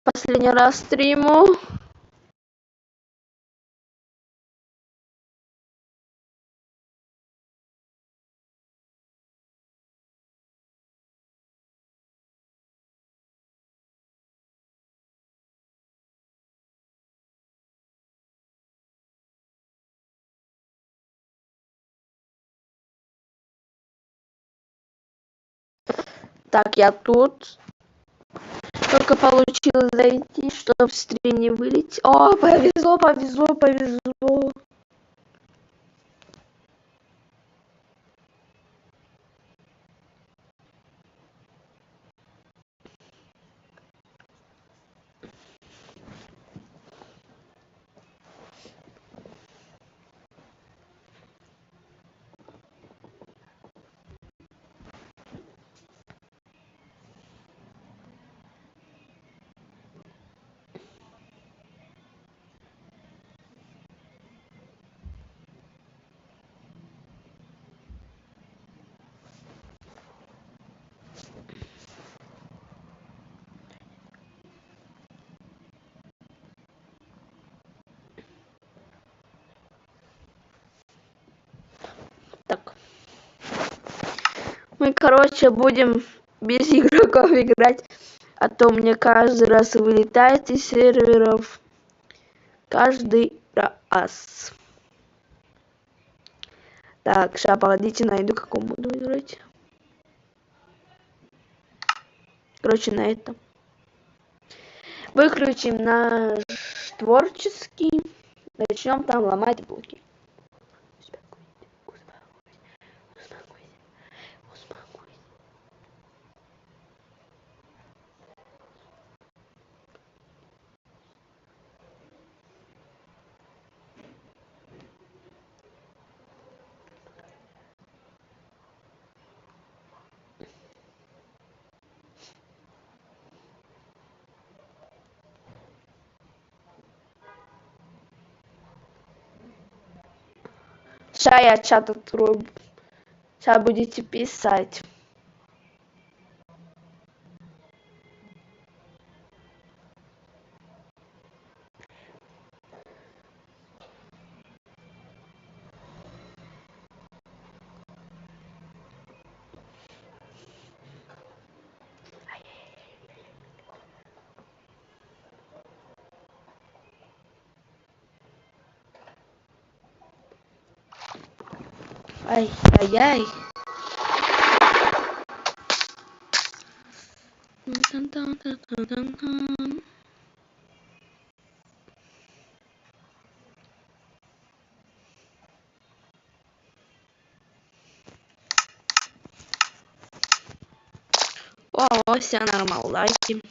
Последний раз стриму. Так, я тут. Только получилось зайти, чтобы в стрим не вылететь. О, повезло, повезло, повезло. Так. Мы, короче, будем без игроков играть. А то мне каждый раз вылетает из серверов. Каждый раз. Так, сейчас, погодите, найду, какому буду играть. Короче, на этом. Выключим наш творческий. Начнем там ломать блоки. Сейчас я чат открою. Сейчас будете писать. Ай-яй-яй. О, все нормально, лайки.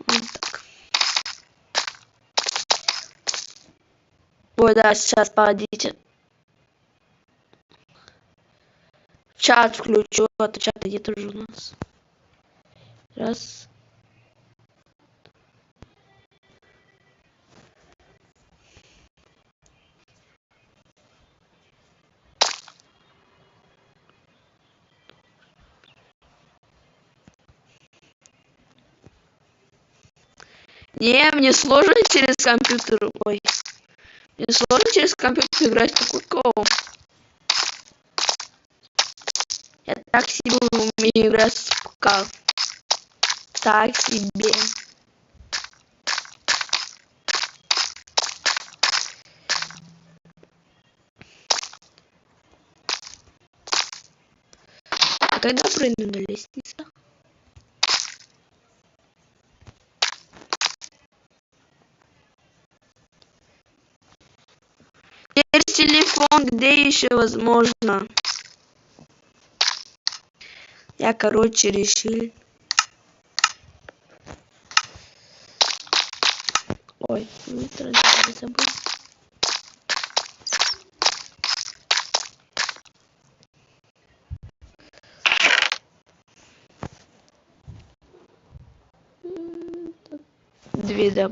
Вот так. Ой, да, сейчас, погодите. Чат включу, а то чат где-то уже у нас. Раз. Не, мне сложно через компьютер. Ой. Мне сложно через компьютер играть такой кол. Я так себе умею играть с ПК. Так себе. А когда прыгну на лестницу? Через телефон, где еще возможно? Я, короче, решил. Ой, не забыл. Две, да.